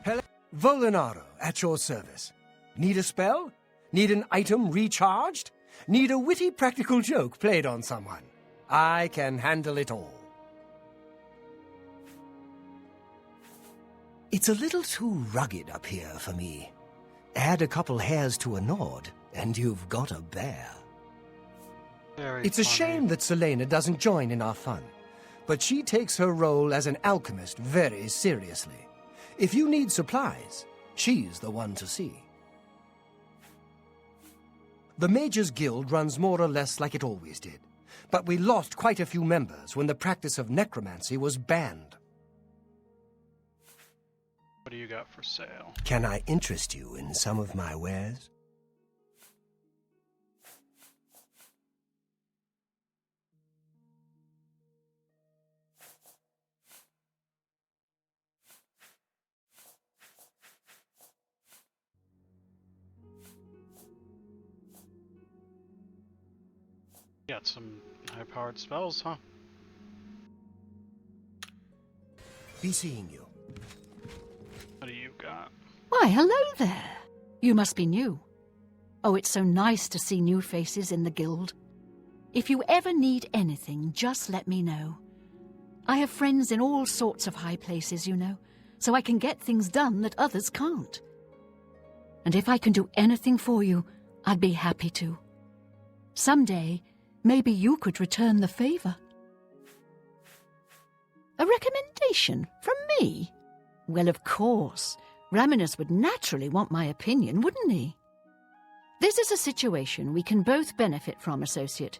Hello, Volinaro, at your service. Need a spell? Need an item recharged? Need a witty practical joke played on someone? I can handle it all. It's a little too rugged up here for me. Add a couple hairs to a nod, and you've got a bear. It's a shame that Selena doesn't join in our fun, but she takes her role as an alchemist very seriously. If you need supplies, she's the one to see. The Mages Guild runs more or less like it always did, but we lost quite a few members when the practice of necromancy was banned. What do you got for sale? Can I interest you in some of my wares? Got some high-powered spells, huh? Be seeing you. What do you got? Why, hello there. You must be new. Oh, it's so nice to see new faces in the guild. If you ever need anything, just let me know. I have friends in all sorts of high places, you know, so I can get things done that others can't. And if I can do anything for you, I'd be happy to. Someday, maybe you could return the favor. A recommendation from me? Well, of course. Raminus would naturally want my opinion, wouldn't he? This is a situation we can both benefit from, associate.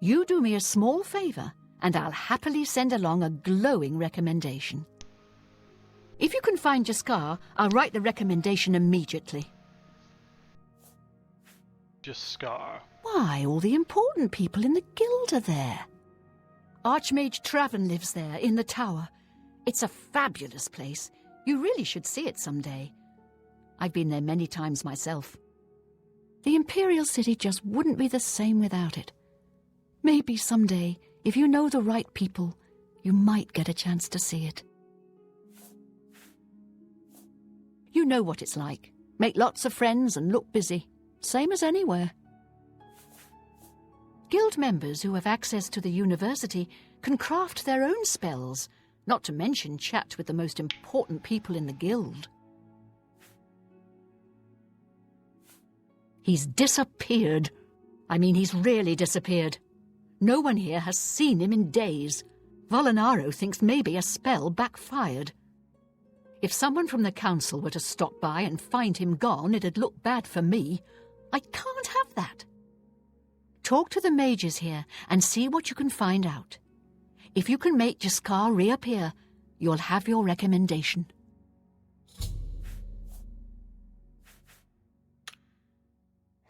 You do me a small favor, and I'll happily send along a glowing recommendation. If you can find Jaskar, I'll write the recommendation immediately. Jaskar. Why, all the important people in the guild are there. Archmage Traven lives there, in the tower. It's a fabulous place. You really should see it someday. I've been there many times myself. The Imperial City just wouldn't be the same without it. Maybe someday, if you know the right people, you might get a chance to see it. You know what it's like. Make lots of friends and look busy. Same as anywhere. Guild members who have access to the university can craft their own spells, not to mention chat with the most important people in the guild. He's disappeared. I mean, he's really disappeared. No one here has seen him in days. Volinaro thinks maybe a spell backfired. If someone from the council were to stop by and find him gone, it'd look bad for me. I can't have that. Talk to the mages here and see what you can find out. If you can make Jaskar reappear, you'll have your recommendation.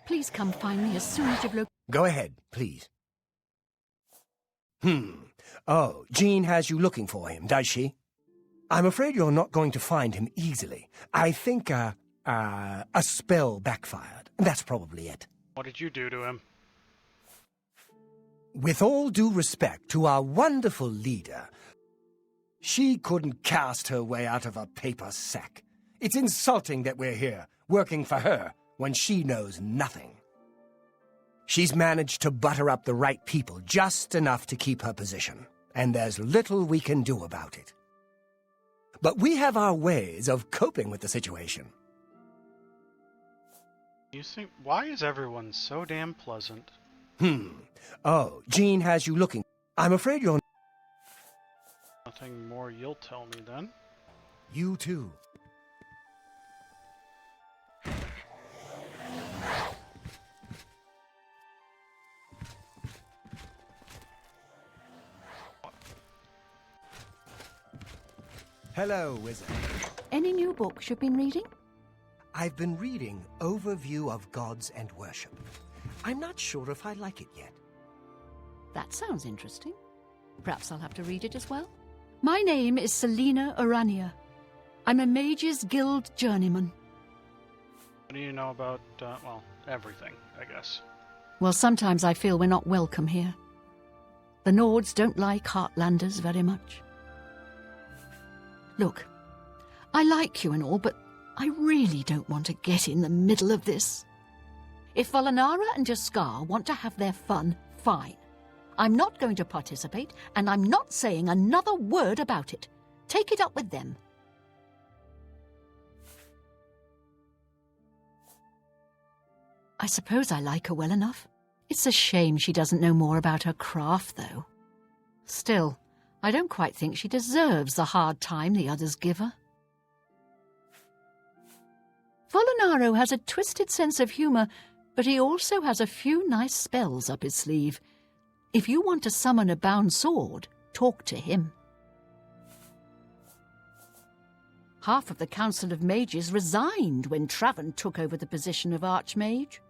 Please come find me as soon as you've Go ahead, please. Oh, Jean has you looking for him, does she? I'm afraid you're not going to find him easily. I think, a spell backfired. That's probably it. What did you do to him? With all due respect to our wonderful leader, she couldn't cast her way out of a paper sack. It's insulting that we're here, working for her, when she knows nothing. She's managed to butter up the right people just enough to keep her position, and there's little we can do about it. But we have our ways of coping with the situation. You think, why is everyone so damn pleasant? Oh, Jean has you looking. I'm afraid you're... Nothing more you'll tell me then. You too. Hello, wizard. Any new books you've been reading? I've been reading Overview of Gods and Worship. I'm not sure if I like it yet. That sounds interesting. Perhaps I'll have to read it as well. My name is Selena Urania. I'm a Mages Guild journeyman. What do you know about, well, everything, I guess? Well, sometimes I feel we're not welcome here. The Nords don't like Heartlanders very much. Look, I like you and all, but I really don't want to get in the middle of this. If Volinara and Jaskar want to have their fun, fine. I'm not going to participate, and I'm not saying another word about it. Take it up with them. I suppose I like her well enough. It's a shame she doesn't know more about her craft, though. Still, I don't quite think she deserves the hard time the others give her. Volinaro has a twisted sense of humour, but he also has a few nice spells up his sleeve. If you want to summon a bound sword, talk to him. Half of the Council of Mages resigned when Traven took over the position of Archmage.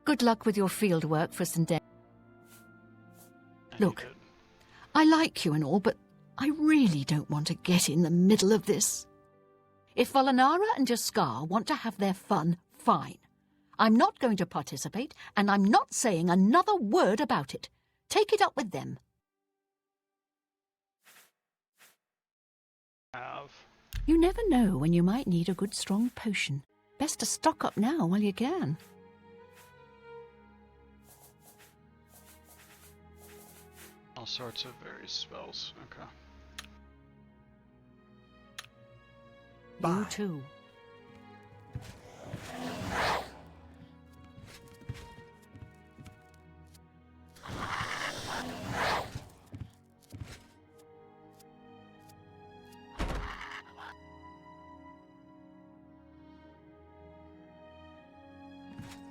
Good luck with your field work for St. Look, I like you and all, but I really don't want to get in the middle of this. If Volinara and Jaskar want to have their fun, fine. I'm not going to participate, and I'm not saying another word about it. Take it up with them. You never know when you might need a good strong potion. Best to stock up now while you can. All sorts of various spells. Okay. You too.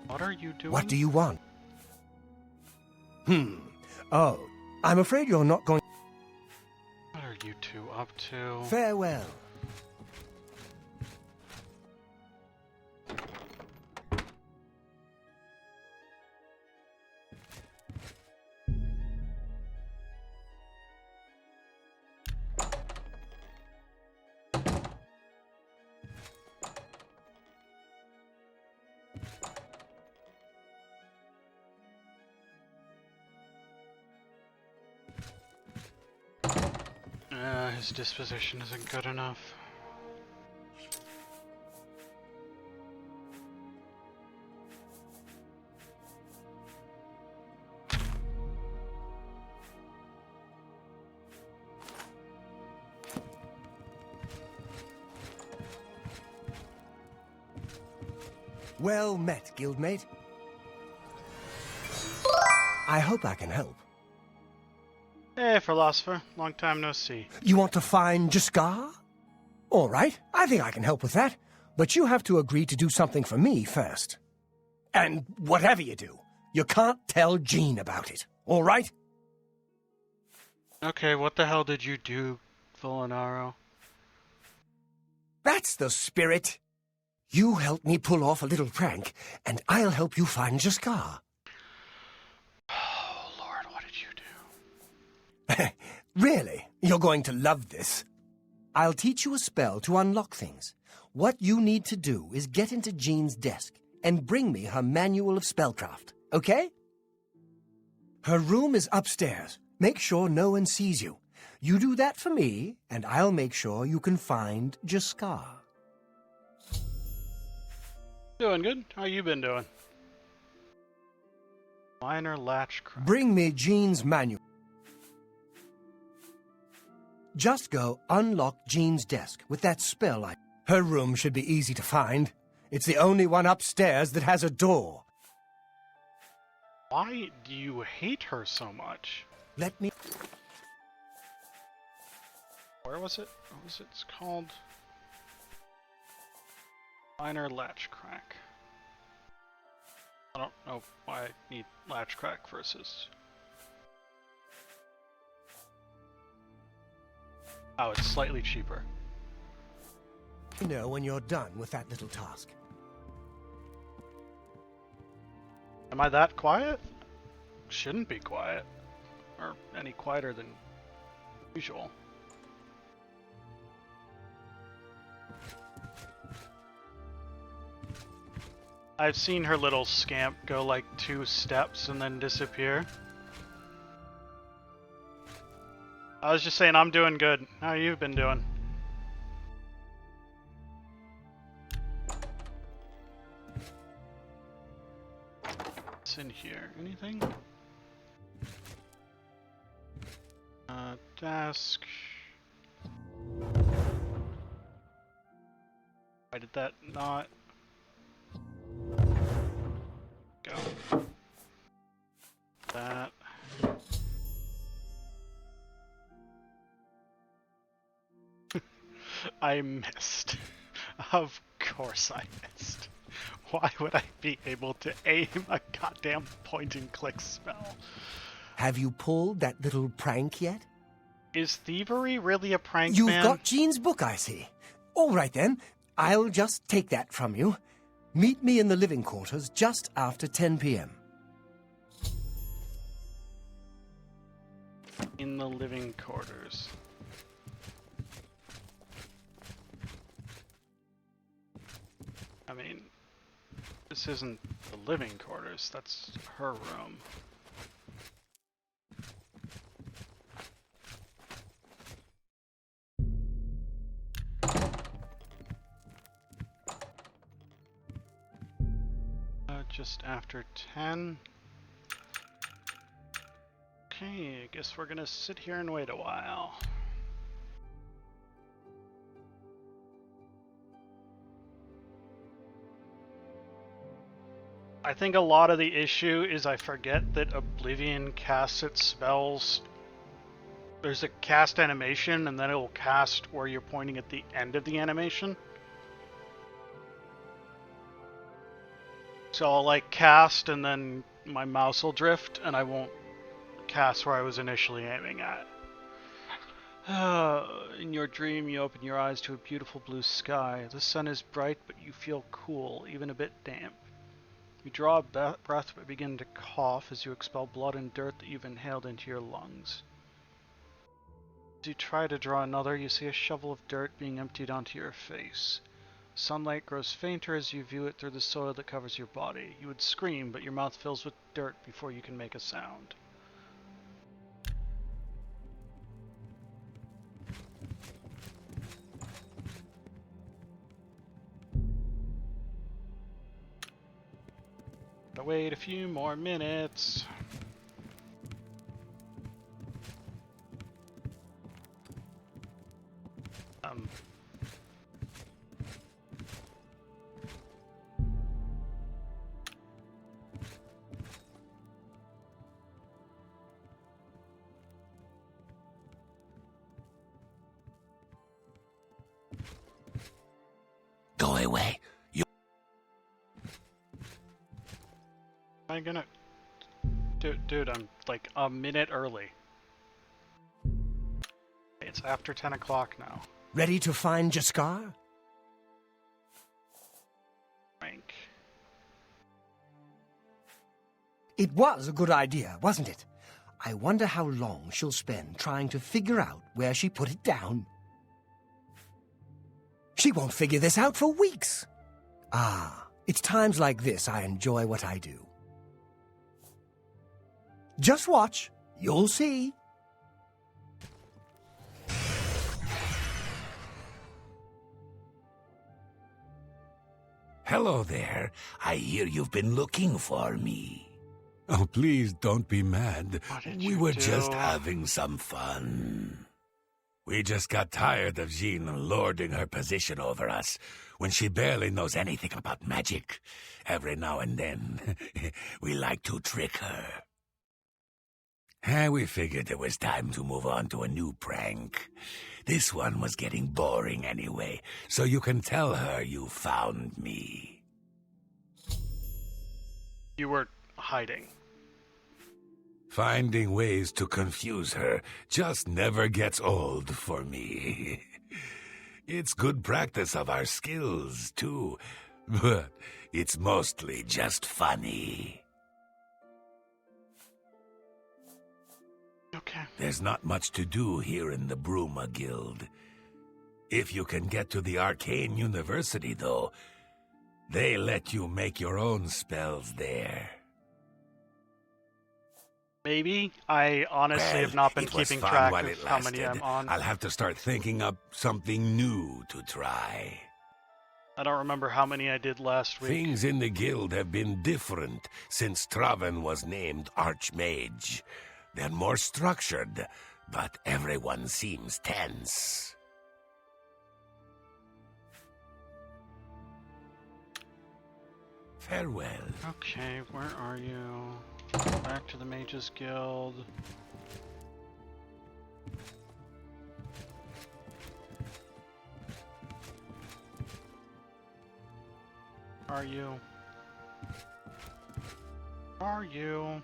What are you doing? What do you want? Oh, I'm afraid you're not going... What are you two up to? Farewell. His disposition isn't good enough. Well met, guildmate. I hope I can help. Hey, philosopher. Long time no see. You want to find Jaskar? All right, I think I can help with that. But you have to agree to do something for me first. And whatever you do, you can't tell Jean about it, all right? Okay, what the hell did you do, Volinaro? That's the spirit. You help me pull off a little prank, and I'll help you find Jaskar. Oh, Lord, what did you do? Really? You're going to love this. I'll teach you a spell to unlock things. What you need to do is get into Jean's desk and bring me her manual of spellcraft, okay? Her room is upstairs. Make sure no one sees you. You do that for me, and I'll make sure you can find Jaskar. Doing good. How you been doing? Minor latch crack. Bring me Jean's manual. Just go unlock Jean's desk with that spell. Her room should be easy to find. It's the only one upstairs that has a door. Why do you hate her so much? Let me... Where was it? What was it? It's called... Minor latch crack. I don't know why I need latch crack versus... Oh, it's slightly cheaper. You know when you're done with that little task. Am I that quiet? Shouldn't be quiet. Or any quieter than usual. I've seen her little scamp go like 2 steps and then disappear. I was just saying I'm doing good. How you been doing? What's in here? Anything? Desk. Why did that not go? That. I missed. Of course I missed. Why would I be able to aim a goddamn point and click spell? Have you pulled that little prank yet? Is thievery really a prank, You've man? got Jean's book, I see. All right then, I'll just take that from you. Meet me in the living quarters just after 10 p.m. In the living quarters. I mean, this isn't the living quarters, that's her room. Just after 10. Okay, I guess we're gonna sit here and wait a while. I think a lot of the issue is I forget that Oblivion casts its spells. There's a cast animation and then it will cast where you're pointing at the end of the animation. So I'll like cast and then my mouse will drift and I won't cast where I was initially aiming at. In your dream you open your eyes to a beautiful blue sky. The sun is bright but you feel cool, even a bit damp. You draw a breath but begin to cough as you expel blood and dirt that you've inhaled into your lungs. As you try to draw another, you see a shovel of dirt being emptied onto your face. Sunlight grows fainter as you view it through the soil that covers your body. You would scream, but your mouth fills with dirt before you can make a sound. Gotta wait a few more minutes. Go away. Am I gonna... Dude, I'm like a minute early. It's after 10 o'clock now. Ready to find Jaskar? Frank. It was a good idea, wasn't it? I wonder how long she'll spend trying to figure out where she put it down. She won't figure this out for weeks. Ah, it's times like this I enjoy what I do. Just watch. You'll see. Hello there. I hear you've been looking for me. Oh, please don't be mad. What did We you were do? just having some fun. We just got tired of Jean lording her position over us when she barely knows anything about magic. Every now and then, we like to trick her. We figured it was time to move on to a new prank. This one was getting boring anyway, so you can tell her you found me. You were hiding. Finding ways to confuse her just never gets old for me. It's good practice of our skills, too, but it's mostly just funny. Okay. There's not much to do here in the Bruma Guild. If you can get to the Arcane University, though, they let you make your own spells there. Maybe. I honestly have not been it was keeping fun track while of it how many lasted. I'm on. I'll have to start thinking up something new to try. I don't remember how many I did last week. Things in the guild have been different since Traven was named Archmage. They're more structured, but everyone seems tense. Farewell. Okay, where are you? Back to the Mages Guild. Are you? Are you?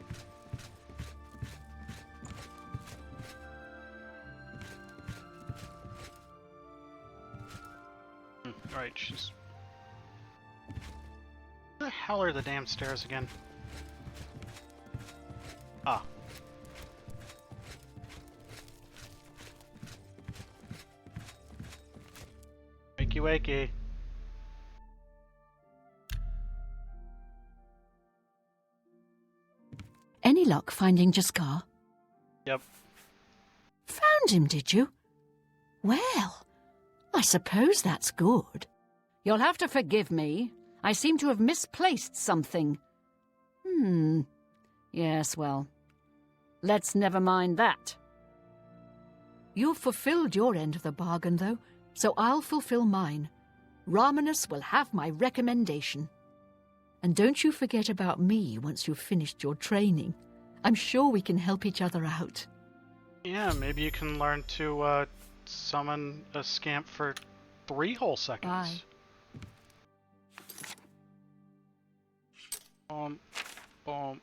Right, she's... Where the hell are the damn stairs again? Ah. Wakey wakey. Any luck finding Jaskar? Yep. Found him, did you? Well, I suppose that's good. You'll have to forgive me. I seem to have misplaced something. Yes, well, let's never mind that. You've fulfilled your end of the bargain, though, so I'll fulfill mine. Ramanus will have my recommendation. And don't you forget about me once you've finished your training. I'm sure we can help each other out. Yeah, maybe you can learn to summon a scamp for 3 whole seconds. Aye. Boom.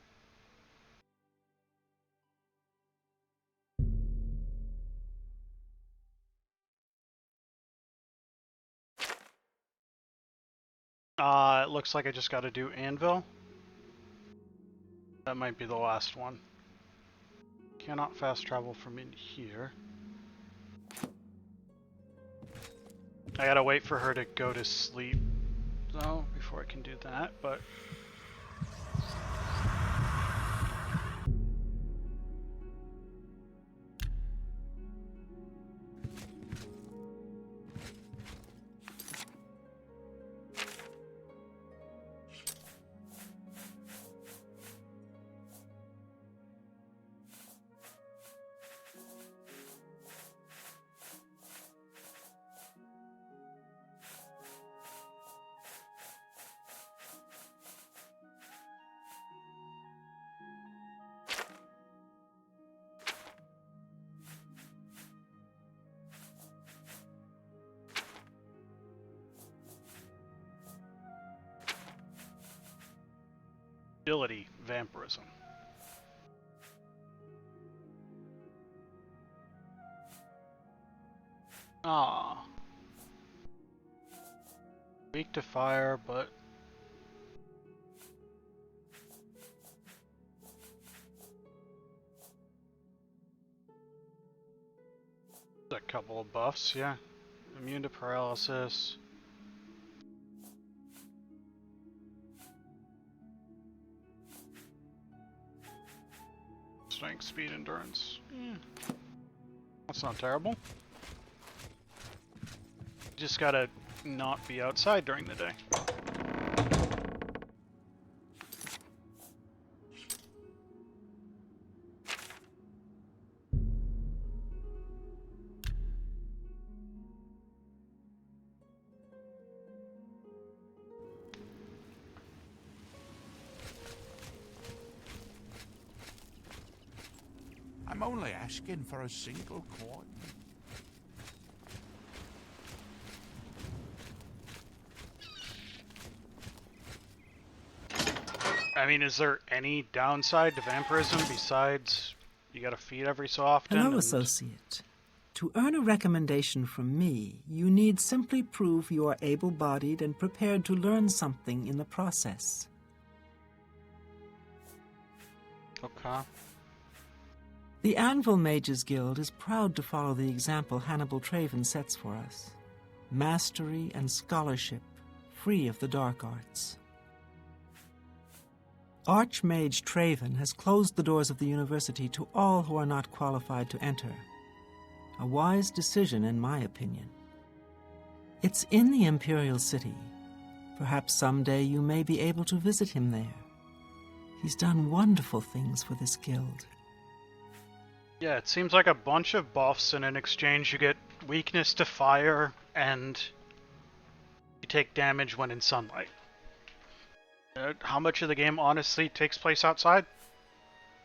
It looks like I just gotta do Anvil. That might be the last one. Cannot fast travel from in here. I gotta wait for her to go to sleep, though, before I can do that, but... Ability, Vampirism. Ah. Weak to fire, but... a couple of buffs, yeah. Immune to paralysis. Strength, speed, endurance. That's not terrible. Just gotta not be outside during the day. I'm only asking for a single coin. I mean, is there any downside to vampirism besides you gotta feed every so often? Hello, and... associate. To earn a recommendation from me, you need simply prove you are able-bodied and prepared to learn something in the process. Okay. The Anvil Mages Guild is proud to follow the example Hannibal Traven sets for us. Mastery and scholarship, free of the dark arts. Archmage Traven has closed the doors of the university to all who are not qualified to enter. A wise decision, in my opinion. It's in the Imperial City. Perhaps someday you may be able to visit him there. He's done wonderful things for this guild. Yeah, it seems like a bunch of buffs, and in exchange you get weakness to fire, and you take damage when in sunlight. How much of the game honestly takes place outside?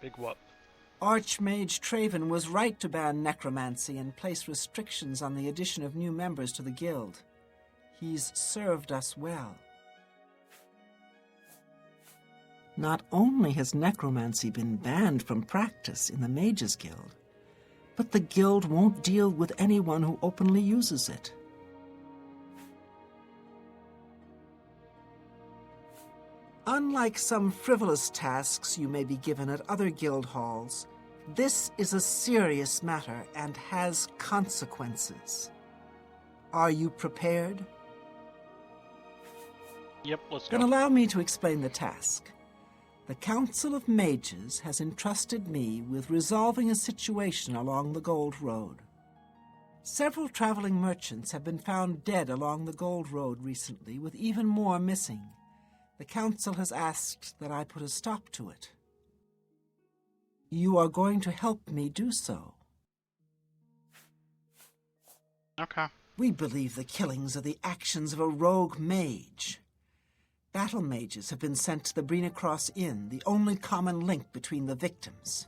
Big whoop. Archmage Traven was right to ban necromancy and place restrictions on the addition of new members to the guild. He's served us well. Not only has necromancy been banned from practice in the Mages Guild, but the guild won't deal with anyone who openly uses it. Unlike some frivolous tasks you may be given at other guild halls, this is a serious matter and has consequences. Are you prepared? Yep, let's Then go. allow me to explain the task. The Council of Mages has entrusted me with resolving a situation along the Gold Road. Several traveling merchants have been found dead along the Gold Road recently, with even more missing. The Council has asked that I put a stop to it. You are going to help me do so. Okay. We believe the killings are the actions of a rogue mage. Battle mages have been sent to the Brina Cross Inn, the only common link between the victims.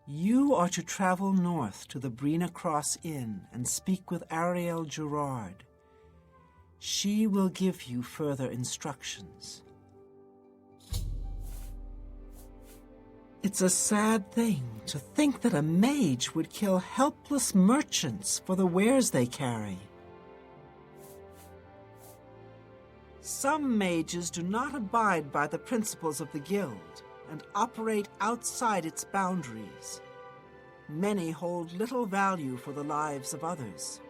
You are to travel north to the Brina Cross Inn and speak with Ariel Gerard. She will give you further instructions. It's a sad thing to think that a mage would kill helpless merchants for the wares they carry. Some mages do not abide by the principles of the guild and operate outside its boundaries. Many hold little value for the lives of others.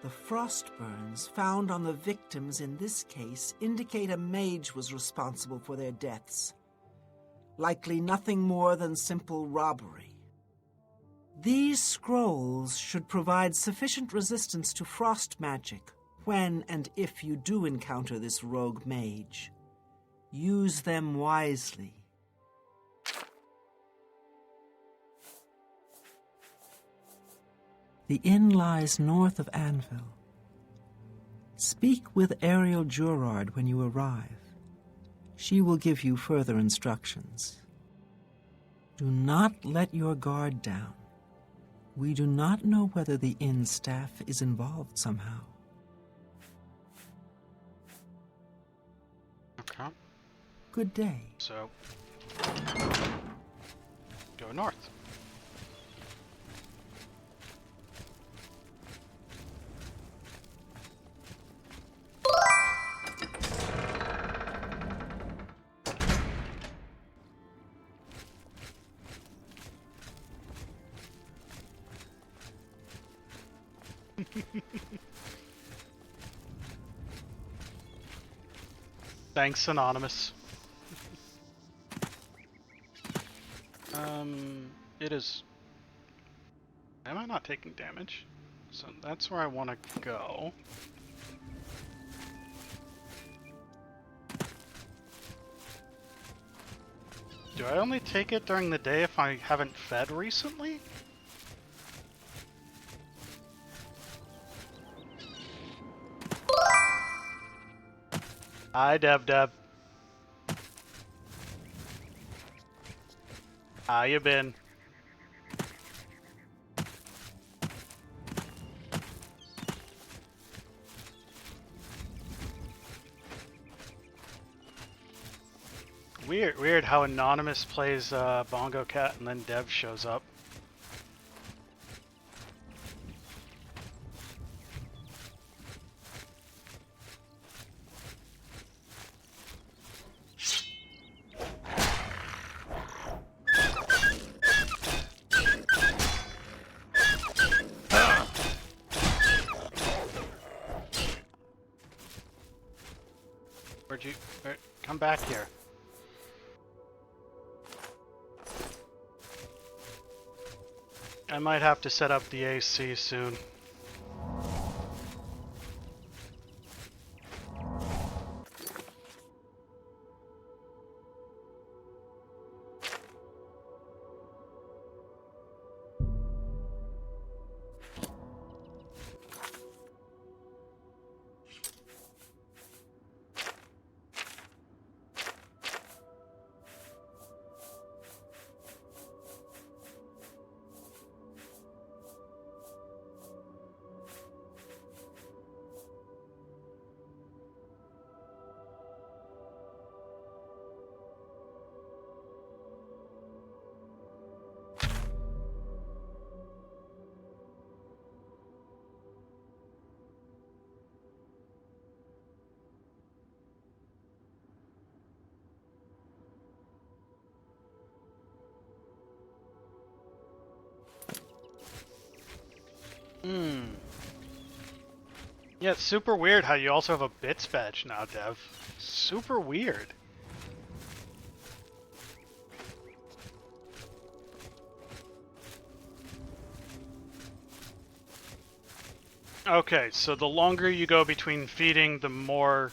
The frost burns found on the victims in this case indicate a mage was responsible for their deaths. Likely nothing more than simple robbery. These scrolls should provide sufficient resistance to frost magic when and if you do encounter this rogue mage. Use them wisely. The inn lies north of Anvil. Speak with Ariel Gerard when you arrive. She will give you further instructions. Do not let your guard down. We do not know whether the inn staff is involved somehow. Okay. Good day. So, go north. Thanks, Anonymous. It is... Am I not taking damage? So that's where I want to go. Do I only take it during the day if I haven't fed recently? Hi, Deb. How you been? Weird how Anonymous plays Bongo Cat and then Dev shows up. Come back here. I might have to set up the AC soon. Yeah, it's super weird how you also have a bits badge now, Dev. Super weird. Okay, so the longer you go between feeding, the more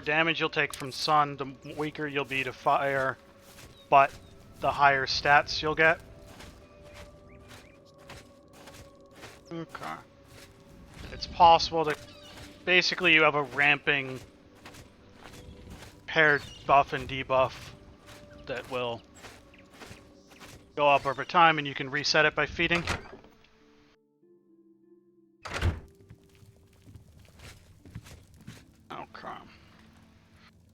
damage you'll take from sun, the weaker you'll be to fire, but the higher stats you'll get. Okay. It's possible to... Basically, you have a ramping paired buff and debuff that will go up over time, and you can reset it by feeding.